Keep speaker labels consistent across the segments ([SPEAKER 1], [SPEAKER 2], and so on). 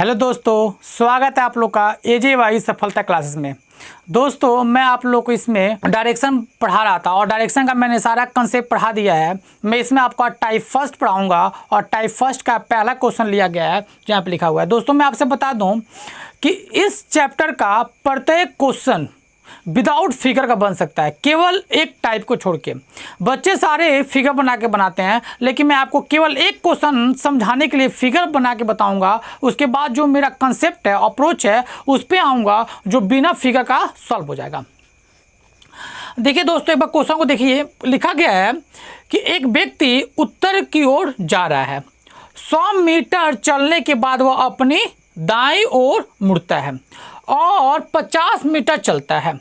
[SPEAKER 1] Hello दोस्तों, स्वागत है आप लोग का AJY सफलता क्लासेस में। दोस्तों मैं आप लोग को इसमें डायरेक्शन पढ़ा रहा था और डायरेक्शन का मैंने सारा कंसेप्ट पढ़ा दिया है। मैं इसमें आपका टाइप फर्स्ट पढ़ाऊंगा और टाइप फर्स्ट का पहला क्वेश्चन लिया गया है जहाँ पे लिखा हुआ है। दोस्तों मैं आपसे बता दूं कि इस चैप्टर का प्रत्येक क्वेश्चन विदाउट फिगर का बन सकता है, केवल एक टाइप को छोड़ के। बच्चे सारे फिगर बना के बनाते हैं, लेकिन मैं आपको केवल एक क्वेश्चन समझाने के लिए फिगर बना के बताऊंगा। उसके बाद जो मेरा कंसेप्ट है, अप्रोच है, उस पर आऊँगा जो बिना फिगर का सॉल्व हो जाएगा। देखिए दोस्तों, एक बार क्वेश्चन को देखिए। लिखा गया है कि एक व्यक्ति उत्तर की ओर जा रहा है। 100 मीटर चलने के बाद वह अपनी दाईं ओर मुड़ता है और 50 मीटर चलता है,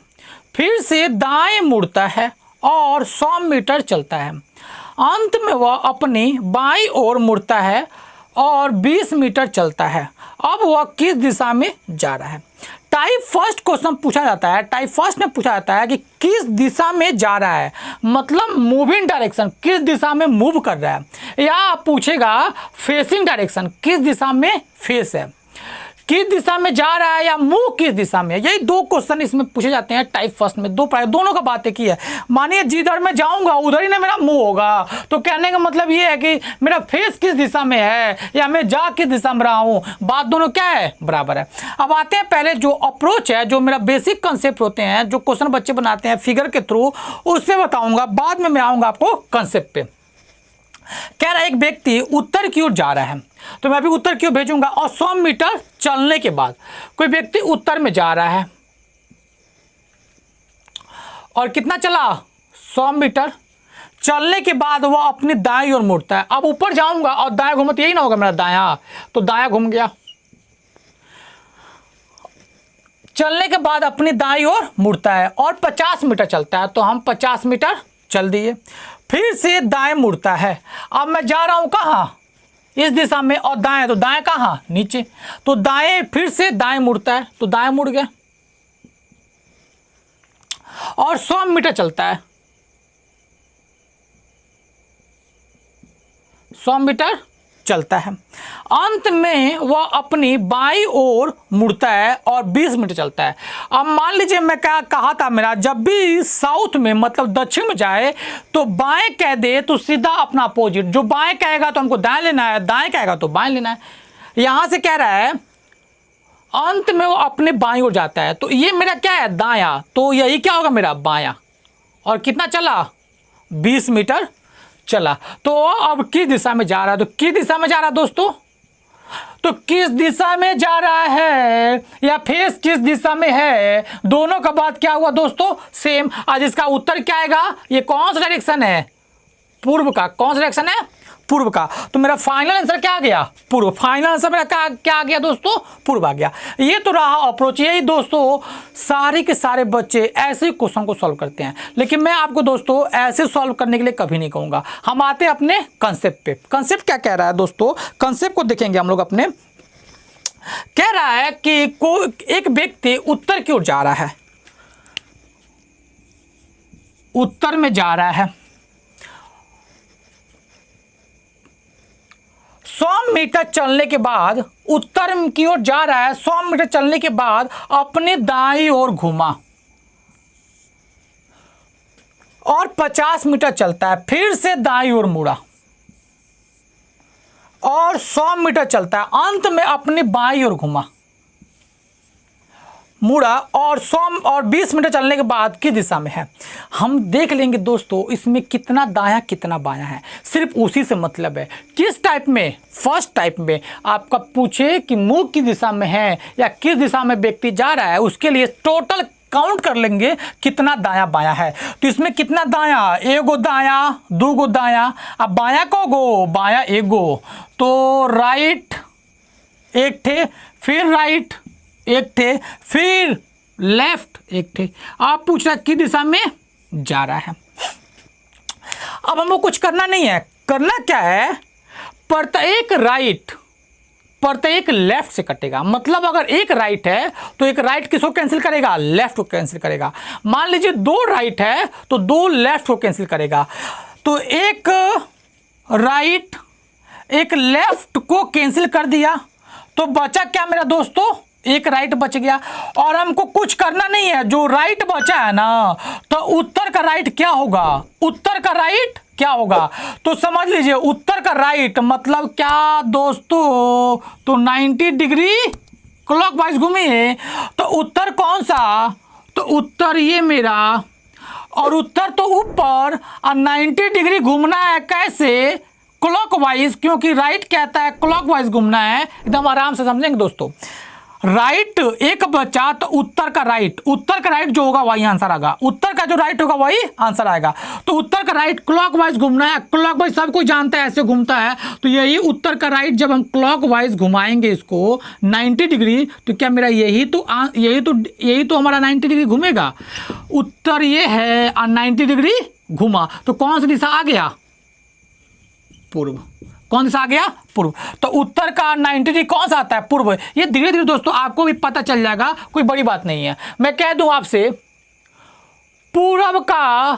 [SPEAKER 1] फिर से दाएं मुड़ता है और 100 मीटर चलता है। अंत में वह अपनी बाईं ओर मुड़ता है और 20 मीटर चलता है। अब वह किस दिशा में जा रहा है? टाइप फर्स्ट क्वेश्चन पूछा जाता है। टाइप फर्स्ट में पूछा जाता है कि किस दिशा में जा रहा है, मतलब मूविंग डायरेक्शन, किस दिशा में मूव कर रहा है। या पूछेगा फेसिंग डायरेक्शन, किस दिशा में फेस है, किस दिशा में जा रहा है या मुंह किस दिशा में। यही दो क्वेश्चन इसमें पूछे जाते हैं टाइप फर्स्ट में। दोनों का बात एक ही है। मानिए जिधर मैं जाऊंगा उधर ही ना मेरा मुंह होगा, तो कहने का मतलब ये है कि मेरा फेस किस दिशा में है या मैं जा किस दिशा में रहा हूँ, बात दोनों क्या है, बराबर है। अब आते हैं पहले जो अप्रोच है, जो मेरा बेसिक कंसेप्ट होते हैं, जो क्वेश्चन बच्चे बनाते हैं फिगर के थ्रू, उस पर बताऊंगा। बाद में मैं आऊँगा आपको कंसेप्ट पे। कह रहा है एक व्यक्ति उत्तर की ओर जा रहा है, तो मैं अभी उत्तर की ओर भेजूंगा। और 100 मीटर चलने के बाद कोई व्यक्ति उत्तर में जा रहा है और कितना चला, 100 मीटर चलने के बाद वह अपनी दाईं ओर मुड़ता है। अब ऊपर जाऊंगा और दायां घूमा तो यही ना होगा मेरा दायां, तो दायां घूम गया। चलने के बाद अपनी दाईं ओर मुड़ता है और 50 मीटर चलता है, तो हम 50 मीटर चल दिए। फिर से दाएं मुड़ता है। अब मैं जा रहा हूं कहाँ, इस दिशा में, और दाएं, तो दाएं कहाँ, नीचे, तो दाएं, फिर से दाएं मुड़ता है, तो दाएं मुड़ गया और 100 मीटर चलता है। 100 मीटर चलता है। अंत में वह अपनी बाईं ओर मुड़ता है और 20 मीटर चलता है। अब मान लीजिए मैं क्या कहा था, मेरा जब भी साउथ में मतलब दक्षिण में जाए तो बाएं कह दे तो सीधा अपना अपोजिट, जो बाएं कहेगा तो हमको दाएं लेना है, दाएं कहेगा तो बाएं लेना है। यहां से कह रहा है अंत में वो अपने बाईं ओर जाता है, तो ये मेरा क्या है, दायां, तो यही क्या होगा मेरा बायां। और कितना चला, 20 मीटर चला। तो अब किस दिशा में जा रहा है, तो किस दिशा में जा रहा है दोस्तों, तो किस दिशा में जा रहा है या फेस किस दिशा में है, दोनों का बात क्या हुआ दोस्तों, सेम। आज इसका उत्तर क्या आएगा, ये कौन सा डायरेक्शन है, पूर्व का। कौन सा डायरेक्शन है, पूर्व का। तो मेरा फाइनल आंसर क्या आ गया, पूर्व। फाइनल आंसर मेरा क्या आ गया दोस्तों, पूर्व आ गया। ये तो रहा अप्रोच। यही दोस्तों सारे के सारे बच्चे ऐसे क्वेश्चन को सॉल्व करते हैं, लेकिन मैं आपको दोस्तों ऐसे सॉल्व करने के लिए कभी नहीं कहूंगा। हम आते हैं अपने कंसेप्ट पे। कंसेप्ट क्या कह रहा है दोस्तों, कंसेप्ट को देखेंगे हम लोग अपने। कह रहा है कि एक व्यक्ति उत्तर की ओर जा रहा है, उत्तर में जा रहा है, 100 मीटर चलने के बाद उत्तर की ओर जा रहा है। 100 मीटर चलने के बाद अपने दाईं ओर घूमा और 50 मीटर चलता है, फिर से दाईं ओर मुड़ा और 100 मीटर चलता है। अंत में अपनी बाईं ओर घूमा, मुड़ा और 100 और 20 मीटर चलने के बाद किस दिशा में है। हम देख लेंगे दोस्तों इसमें कितना दायां कितना बायां है, सिर्फ उसी से मतलब है। किस टाइप में, फर्स्ट टाइप में आपका पूछे कि मुंह की दिशा में है या किस दिशा में व्यक्ति जा रहा है, उसके लिए टोटल काउंट कर लेंगे कितना दायां बायां है। तो इसमें कितना दायां, एगो दायां, दो गो दायां। अब बायां को गो, बायां एगो, तो राइट एक थे, फिर राइट एक थे, फिर लेफ्ट एक थे। आप पूछ रहे किस दिशा में जा रहा है। अब हमको कुछ करना नहीं है, करना क्या है, प्रत्येक राइट प्रत्येक लेफ्ट से कटेगा। मतलब अगर एक राइट है तो एक राइट किसको कैंसिल करेगा, लेफ्ट को कैंसिल करेगा। मान लीजिए 2 राइट है तो 2 लेफ्ट को कैंसिल करेगा। तो एक राइट एक लेफ्ट को कैंसिल कर दिया तो बचा क्या मेरा दोस्तों, एक राइट बच गया। और हमको कुछ करना नहीं है, जो राइट बचा है ना, तो उत्तर का राइट क्या होगा, उत्तर का राइट क्या होगा, तो समझ लीजिए उत्तर का राइट मतलब क्या दोस्तों, तो 90 डिग्री क्लॉकवाइज घूमिए। तो उत्तर कौन सा, तो उत्तर ये मेरा, और उत्तर तो ऊपर, और 90 डिग्री घूमना है कैसे, क्लॉकवाइज, क्योंकि राइट कहता है क्लॉकवाइज घूमना है। एकदम आराम से समझेंगे दोस्तों। राइट एक बचा तो उत्तर का राइट, उत्तर का राइट जो होगा वही आंसर आएगा, उत्तर का जो राइट होगा वही आंसर आएगा। तो उत्तर का राइट क्लॉकवाइज घूमना है, क्लॉकवाइज सब कोई जानता है ऐसे घूमता है, तो यही उत्तर का राइट जब हम क्लॉकवाइज घुमाएंगे इसको 90 डिग्री, तो क्या मेरा यही तो हमारा 90 डिग्री घूमेगा। उत्तर ये है और 90 डिग्री घुमा, तो कौन सी दिशा आ गया, पूर्व। कौन दिशा आ गया, पूर्व। तो उत्तर का 90 डिग्री कौन सा आता है, पूर्व। ये धीरे धीरे दोस्तों आपको भी पता चल जाएगा, कोई बड़ी बात नहीं है। मैं कह दूं आपसे, पूर्व का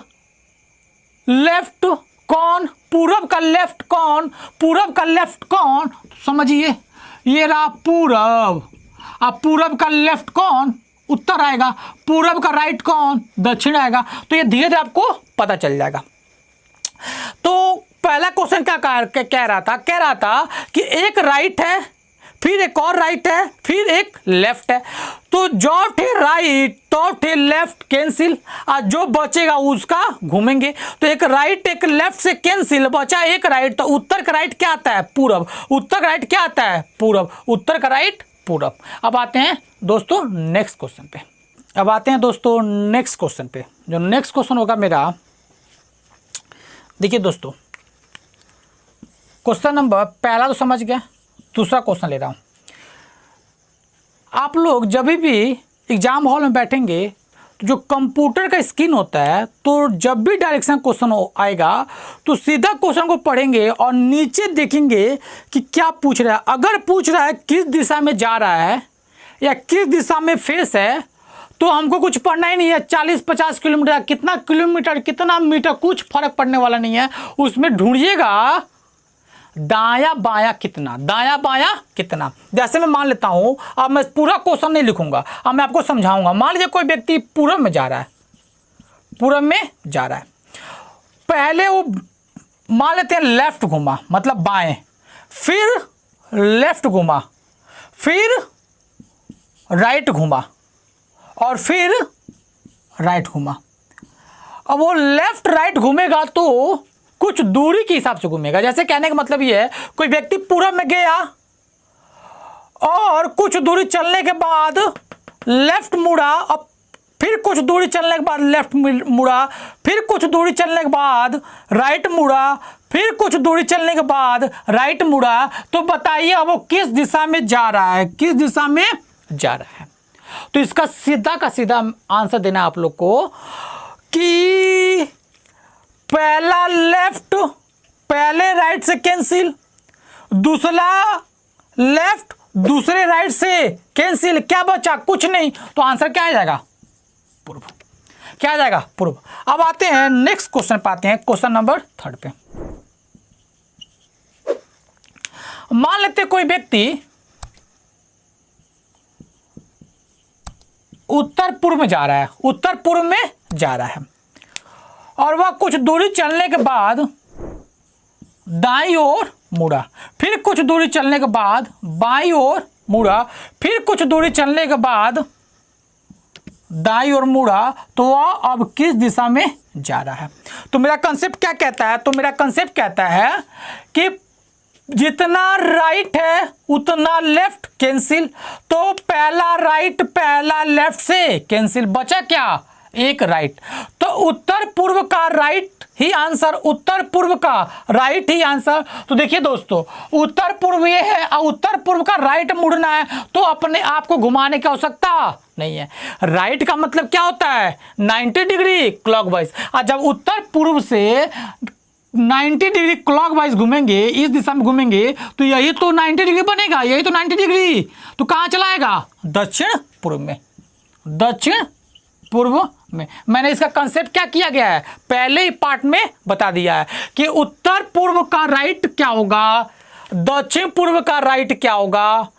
[SPEAKER 1] लेफ्ट कौन, पूर्व का लेफ्ट कौन, पूर्व का लेफ्ट कौन, समझिए ये रहा पूर्व। अब पूर्व का लेफ्ट कौन, उत्तर आएगा। पूर्व का राइट कौन, दक्षिण आएगा। तो ये धीरे धीरे आपको पता चल जाएगा। तो पहला क्वेश्चन क्या कह रहा था कि एक राइट है, फिर एक और राइट है, फिर एक लेफ्ट है। तो जो थे राइट तो थे लेफ्ट कैंसिल, और जो बचेगा उसका घूमेंगे। तो एक राइट एक लेफ्ट से कैंसिल, बचा एक राइट। तो उत्तर का राइट क्या आता है, पूर्व। उत्तर का राइट क्या आता है, पूर्व। उत्तर का राइट पूर्व। अब आते हैं दोस्तों नेक्स्ट क्वेश्चन पे। जो नेक्स्ट क्वेश्चन होगा मेरा, देखिए दोस्तों, क्वेश्चन नंबर पहला तो समझ गया, दूसरा क्वेश्चन ले रहा हूं। आप लोग जब भी एग्जाम हॉल में बैठेंगे तो जो कंप्यूटर का स्क्रीन होता है, तो जब भी डायरेक्शन क्वेश्चन आएगा तो सीधा क्वेश्चन को पढ़ेंगे और नीचे देखेंगे कि क्या पूछ रहा है। अगर पूछ रहा है किस दिशा में जा रहा है या किस दिशा में फेस है, तो हमको कुछ पढ़ना ही नहीं है। 40-50 किलोमीटर, कितना मीटर, कुछ फर्क पड़ने वाला नहीं है। उसमें ढूंढिएगा दाया बाया कितना। जैसे मैं मान लेता हूं, अब मैं पूरा क्वेश्चन नहीं लिखूंगा, अब मैं आपको समझाऊंगा। मान लीजिए कोई व्यक्ति पूर्व में जा रहा है, पहले वो मान लेते हैं लेफ्ट घुमा, मतलब बाएं, फिर लेफ्ट घुमा, फिर राइट घुमा, और फिर राइट घुमा। अब वो लेफ्ट राइट घूमेगा तो कुछ दूरी के हिसाब से घूमेगा। जैसे कहने का मतलब ये है, कोई व्यक्ति पूर्व में गया और कुछ दूरी चलने के बाद लेफ्ट मुड़ा, और फिर कुछ दूरी चलने के बाद लेफ्ट मुड़ा, फिर कुछ दूरी चलने के बाद राइट मुड़ा, फिर कुछ दूरी चलने के बाद राइट मुड़ा। तो बताइए अब वो किस दिशा में जा रहा है, तो इसका सीधा का सीधा आंसर देना आप लोग को कि पहला लेफ्ट पहले राइट से कैंसिल, दूसरा लेफ्ट दूसरे राइट से कैंसिल, क्या बचा, कुछ नहीं। तो आंसर क्या आ जाएगा, पूर्व। क्या आ जाएगा, पूर्व। अब आते हैं नेक्स्ट क्वेश्चन पे, आते हैं क्वेश्चन नंबर 3 पे। मान लेते कोई व्यक्ति उत्तर पूर्व में जा रहा है, और वह कुछ दूरी चलने के बाद दाईं ओर मुड़ा, फिर कुछ दूरी चलने के बाद बाईं ओर मुड़ा, फिर कुछ दूरी चलने के बाद दाईं ओर मुड़ा। तो वह अब किस दिशा में जा रहा है। तो मेरा कंसेप्ट क्या कहता है, कि जितना राइट है उतना लेफ्ट कैंसिल। तो पहला राइट पहला लेफ्ट से कैंसिल, बचा क्या, एक राइट। तो उत्तर पूर्व का राइट ही आंसर, उत्तर पूर्व का राइट ही आंसर। तो देखिए दोस्तों, उत्तर पूर्व ये है और उत्तर पूर्व का राइट मुड़ना है, तो अपने आप को घुमाने की आवश्यकता नहीं है। राइट का मतलब क्या होता है, 90 डिग्री क्लॉकवाइज। और जब उत्तर पूर्व से 90 डिग्री क्लॉकवाइज घूमेंगे, इस दिशा में घूमेंगे, तो यही तो 90 डिग्री बनेगा, यही तो 90 डिग्री। तो कहाँ चला आएगा, दक्षिण पूर्व में। मैंने इसका कंसेप्ट क्या किया गया है, पहले ही पार्ट में बता दिया है कि उत्तर पूर्व का राइट क्या होगा, दक्षिण पूर्व का राइट क्या होगा,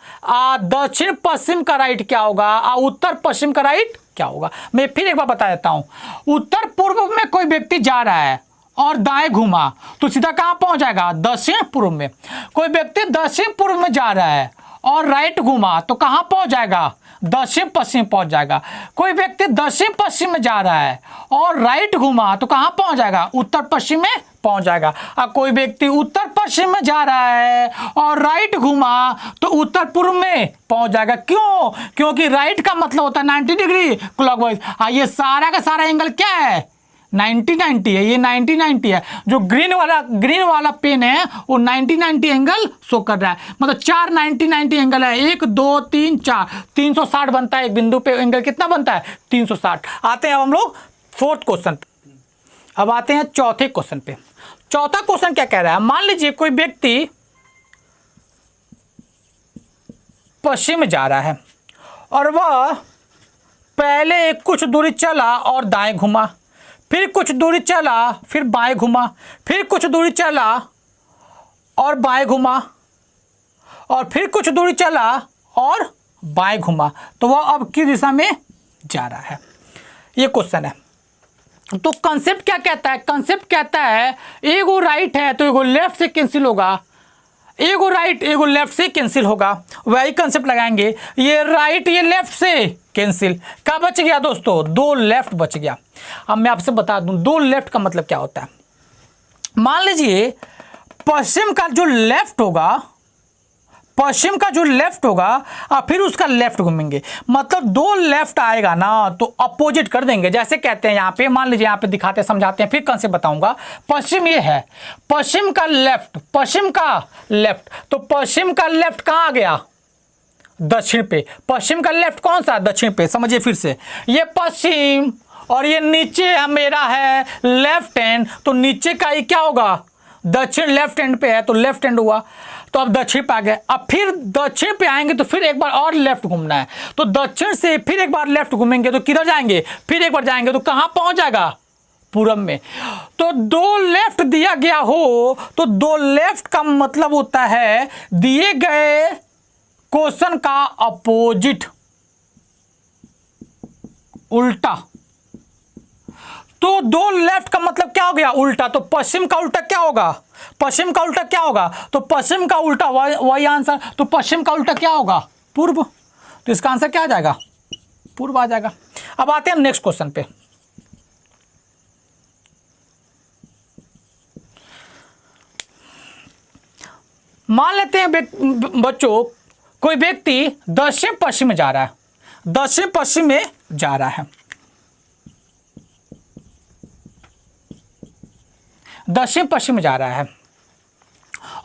[SPEAKER 1] दक्षिण पश्चिम का राइट क्या होगा, उत्तर पश्चिम का राइट क्या होगा। मैं फिर एक बार बता देता हूं। उत्तर पूर्व में कोई व्यक्ति जा रहा है और दाएं घुमा तो सीधा कहां पहुंच जाएगा, दक्षिण पूर्व में। कोई व्यक्ति दक्षिण पूर्व में जा रहा है और राइट घुमा तो कहां पहुंच जाएगा, दक्षिण पश्चिम पहुंच जाएगा। कोई व्यक्ति दक्षिण पश्चिम में जा रहा है और राइट घुमा तो कहां पहुंच जाएगा, उत्तर पश्चिम में पहुंच जाएगा। अब कोई व्यक्ति उत्तर पश्चिम में जा रहा है और राइट घुमा तो उत्तर पूर्व में पहुंच जाएगा। क्यों, क्योंकि राइट का मतलब होता है 90 डिग्री क्लॉकवाइज। ये सारा का सारा एंगल क्या है, 90-90 है। ये 90-90 है। जो ग्रीन वाला पेन है वो 90-90 एंगल शो कर रहा है। मतलब 4 90-90 एंगल है, 1 2 3 4, 360 बनता है। एक बिंदु पे एंगल कितना बनता है, 360। आते हैं अब हम लोग फोर्थ क्वेश्चन पे। अब आते हैं चौथे क्वेश्चन पे। चौथा क्वेश्चन क्या कह रहा है, मान लीजिए कोई व्यक्ति पश्चिम में जा रहा है और वह पहले कुछ दूरी चला और दाएं घुमा, फिर कुछ दूरी चला फिर बाएं घुमा, फिर कुछ दूरी चला और बाएं घुमा, और फिर कुछ दूरी चला और बाएं घुमा। तो वह अब किस दिशा में जा रहा है, ये क्वेश्चन है। तो कंसेप्ट क्या कहता है, कंसेप्ट कहता है एगो राइट है तो एगो लेफ्ट से कैंसिल होगा, एगो राइट एगो लेफ्ट से कैंसिल होगा। वही कंसेप्ट लगाएंगे, ये राइट ये लेफ्ट से कैंसिल। क्या बच गया दोस्तों, 2 लेफ्ट बच गया। अब मैं आपसे बता दूं 2 लेफ्ट का मतलब क्या होता है। मान लीजिए पश्चिम का जो लेफ्ट होगा, पश्चिम का जो लेफ्ट होगा और फिर उसका लेफ्ट घूमेंगे, मतलब 2 लेफ्ट आएगा ना तो अपोजिट कर देंगे। जैसे कहते हैं यहाँ पे, मान लीजिए यहाँ पे दिखाते हैं, समझाते हैं, फिर कौन से बताऊंगा। पश्चिम ये है, पश्चिम का लेफ्ट, पश्चिम का लेफ्ट, तो पश्चिम का लेफ्ट कहाँ आ गया, दक्षिण पे। पश्चिम का लेफ्ट कौन सा, दक्षिण पे। समझिए फिर से, ये पश्चिम और ये नीचे मेरा है लेफ्ट हैंड, तो नीचे का ही क्या होगा, दक्षिण लेफ्ट हैंड पे है तो लेफ्ट हैंड हुआ। तो अब दक्षिण पे आ गए। अब फिर दक्षिण पे आएंगे तो फिर एक बार और लेफ्ट घूमना है, तो दक्षिण से फिर एक बार लेफ्ट घूमेंगे तो किधर जाएंगे, फिर एक बार जाएंगे तो कहां पहुंच जाएगा, पूरब में। तो 2 लेफ्ट दिया गया हो तो 2 लेफ्ट का मतलब होता है दिए गए क्वेश्चन का अपोजिट, उल्टा। तो 2 लेफ्ट का मतलब क्या हो गया, उल्टा। तो पश्चिम का उल्टा क्या होगा, पश्चिम का उल्टा क्या होगा, तो पश्चिम का उल्टा, वही आंसर। तो पश्चिम का उल्टा क्या होगा, पूर्व। तो इसका आंसर क्या आ जाएगा, पूर्व आ जाएगा। अब आते हैं नेक्स्ट क्वेश्चन पे। मान लेते हैं बच्चों कोई व्यक्ति दक्षिण पश्चिम में जा रहा है, दक्षिण पश्चिम में जा रहा है, दक्षिण पश्चिम में जा रहा है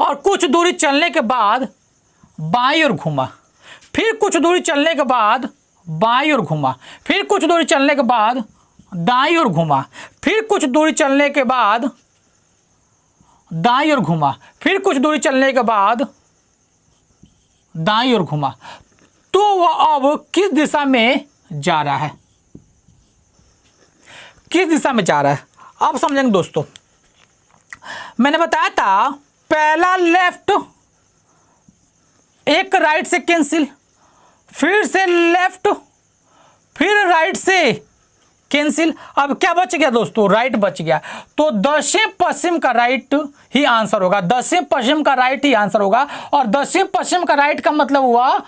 [SPEAKER 1] और कुछ दूरी चलने के बाद बाईं ओर घूमा, फिर कुछ दूरी चलने के बाद बाईं ओर घूमा, फिर कुछ दूरी चलने के बाद दाईं ओर घूमा, फिर कुछ दूरी चलने के बाद दाईं ओर घूमा, फिर कुछ दूरी चलने के बाद दाईं ओर घूमा। तो वह अब किस दिशा में जा रहा है, किस दिशा में जा रहा है, अब समझेंगे दोस्तों। मैंने बताया था पहला लेफ्ट, एक राइट से कैंसिल, फिर से लेफ्ट, फिर राइट से कैंसिल। अब क्या बच गया दोस्तों, राइट बच गया। तो दक्षिण पश्चिम का राइट ही आंसर होगा, दक्षिण पश्चिम का राइट ही आंसर होगा। और दक्षिण पश्चिम का राइट का मतलब हुआ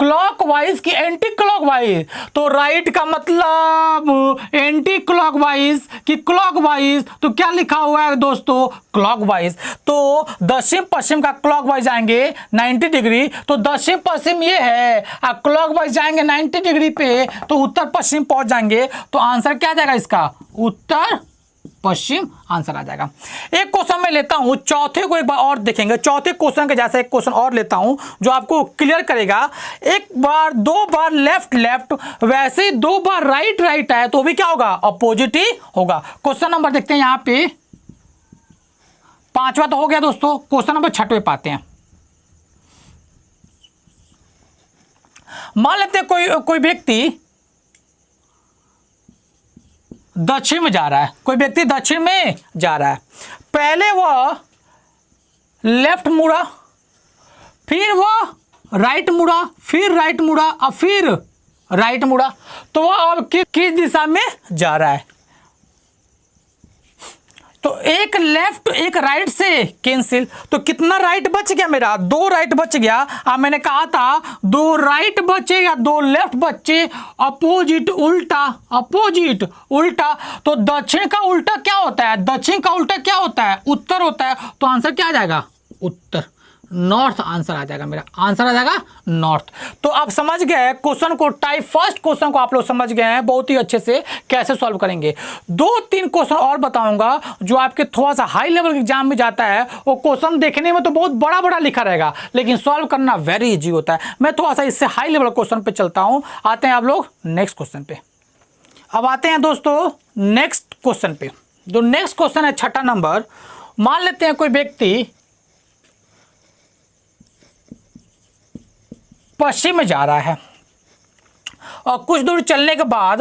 [SPEAKER 1] क्लॉकवाइज की एंटी क्लॉकवाइज। तो राइट का मतलब एंटी क्लॉकवाइज कि क्लॉकवाइज, तो क्या लिखा हुआ है दोस्तों, क्लॉकवाइज। तो दक्षिण पश्चिम का क्लॉकवाइज आएंगे 90 डिग्री, तो दक्षिण पश्चिम ये है, क्लॉकवाइज जाएंगे 90 डिग्री पे तो उत्तर पश्चिम पहुंच जाएंगे। तो आंसर क्या आ जाएगा इसका, उत्तर पश्चिम आंसर आ जाएगा। एक क्वेश्चन मैं लेता हूं, चौथे को एक बार और देखेंगे। चौथे क्वेश्चन के जैसा एक क्वेश्चन और लेता हूं जो आपको क्लियर करेगा। एक बार 2 बार लेफ्ट लेफ्ट, वैसे ही 2 बार राइट राइट आए तो भी क्या होगा, अपोजिट ही होगा। क्वेश्चन नंबर देखते हैं यहां पे, 5वां तो हो गया दोस्तों। क्वेश्चन नंबर 6वें पे आते हैं। मान लेते हैं कोई व्यक्ति दक्षिण में जा रहा है, कोई व्यक्ति दक्षिण में जा रहा है। पहले वह लेफ्ट मुड़ा, फिर वो राइट मुड़ा, फिर राइट मुड़ा और फिर राइट मुड़ा, तो वो अब किस दिशा में जा रहा है? तो एक लेफ्ट एक राइट से कैंसिल, तो कितना राइट बच गया मेरा? 2 राइट बच गया। अब मैंने कहा था 2 राइट बचे या 2 लेफ्ट बचे, अपोजिट उल्टा, अपोजिट उल्टा। तो दक्षिण का उल्टा क्या होता है? दक्षिण का उल्टा क्या होता है? उत्तर होता है। तो आंसर क्या आ जाएगा? उत्तर, नॉर्थ आंसर आ जाएगा मेरा, आंसर आ जाएगा नॉर्थ। तो आप समझ गए क्वेश्चन को, टाइप फर्स्ट क्वेश्चन को आप लोग समझ गए हैं बहुत ही अच्छे से कैसे सॉल्व करेंगे। 2-3 क्वेश्चन और बताऊंगा जो आपके थोड़ा सा हाई लेवल के एग्जाम में जाता है। वो क्वेश्चन देखने में तो बहुत बड़ा बड़ा लिखा रहेगा, लेकिन सॉल्व करना वेरी इजी होता है। मैं थोड़ा सा इससे हाई लेवल क्वेश्चन पे चलता हूं। आते हैं आप लोग नेक्स्ट क्वेश्चन पे। अब आते हैं दोस्तों नेक्स्ट क्वेश्चन पे। जो नेक्स्ट क्वेश्चन है 6ठा नंबर। मान लेते हैं कोई व्यक्ति पश्चिम में जा रहा है और कुछ दूर चलने के बाद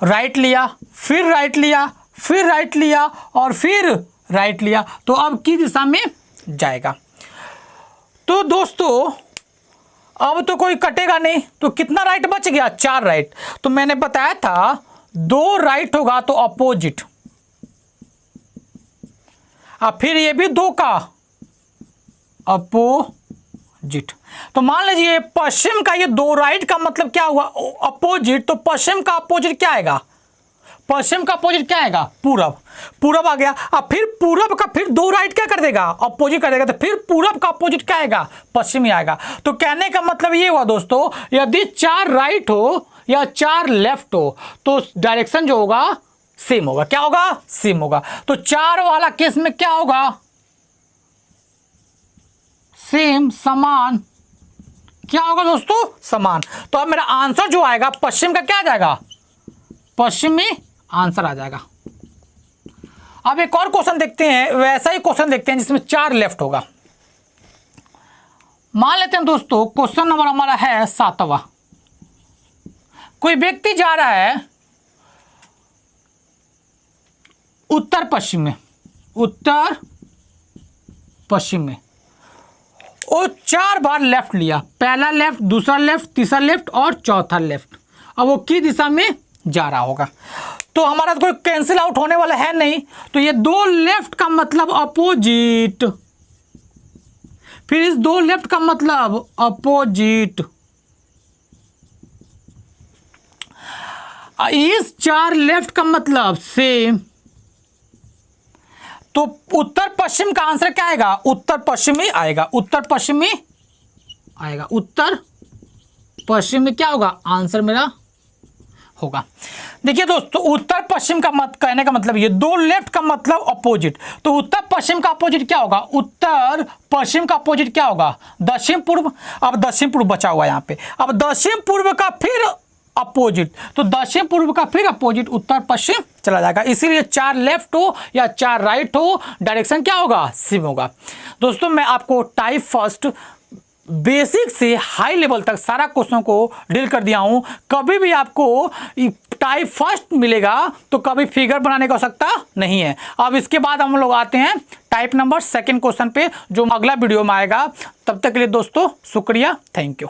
[SPEAKER 1] राइट लिया, फिर राइट लिया, फिर राइट लिया और फिर राइट लिया, तो अब किस दिशा में जाएगा? तो दोस्तों अब तो कोई कटेगा नहीं, तो कितना राइट बच गया? 4 राइट। तो मैंने बताया था 2 राइट होगा तो अपोजिट, और फिर ये भी 2 का अपोजिट। तो मान लीजिए पश्चिम का ये 2 राइट का मतलब क्या हुआ? अपोजिट। तो पश्चिम का अपोजिट क्या आएगा? पश्चिम का अपोजिट क्या आएगा? पूरब। पूरब आ गया। अब फिर पूरब का फिर 2 राइट क्या कर देगा? अपोजिट कर देगा। तो फिर पूरब का अपोजिट क्या आएगा? पश्चिमी आएगा। तो कहने का मतलब ये हुआ दोस्तों, यदि 4 राइट हो या 4 लेफ्ट हो तो डायरेक्शन जो होगा सेम होगा। क्या होगा? सेम होगा। तो 4 वाला केस में क्या होगा? सेम, समान। क्या होगा दोस्तों? समान। तो अब मेरा आंसर जो आएगा पश्चिम का क्या आ जाएगा? पश्चिमी आंसर आ जाएगा। अब एक और क्वेश्चन देखते हैं, वैसा ही क्वेश्चन देखते हैं जिसमें 4 लेफ्ट होगा। मान लेते हैं दोस्तों क्वेश्चन नंबर हमारा है 7वां। कोई व्यक्ति जा रहा है उत्तर पश्चिम में, उत्तर पश्चिम में, और 4 बार लेफ्ट लिया। पहला लेफ्ट, दूसरा लेफ्ट, तीसरा लेफ्ट और चौथा लेफ्ट। अब वो किस दिशा में जा रहा होगा? तो हमारा तो कोई कैंसिल आउट होने वाला है नहीं, तो ये 2 लेफ्ट का मतलब अपोजिट, फिर इस 2 लेफ्ट का मतलब अपोजिट, इस 4 लेफ्ट का मतलब सेम। तो उत्तर पश्चिम का आंसर क्या आएगा? उत्तर पश्चिमी आएगा, उत्तर पश्चिमी आएगा, उत्तर पश्चिमी क्या होगा? आंसर मेरा होगा। देखिए दोस्तों उत्तर पश्चिम का मत कहने का मतलब ये 2 लेफ्ट का मतलब अपोजिट। तो उत्तर पश्चिम का अपोजिट क्या होगा? उत्तर पश्चिम का अपोजिट क्या होगा? दक्षिण पूर्व। अब दक्षिण पूर्व बचा हुआ है यहाँ पे। अब दक्षिण पूर्व का फिर अपोजिट, तो दक्षिण पूर्व का फिर अपोजिट उत्तर पश्चिम चला जाएगा। इसीलिए 4 लेफ्ट हो या 4 राइट हो, डायरेक्शन क्या होगा? सेम होगा। दोस्तों मैं आपको टाइप फर्स्ट बेसिक से हाई लेवल तक सारा क्वेश्चन को डील कर दिया हूं। कभी भी आपको टाइप फर्स्ट मिलेगा तो कभी फिगर बनाने की आवश्यकता नहीं है। अब इसके बाद हम लोग आते हैं टाइप नंबर 2nd क्वेश्चन पे, जो अगला वीडियो में आएगा। तब तक के लिए दोस्तों शुक्रिया, थैंक यू।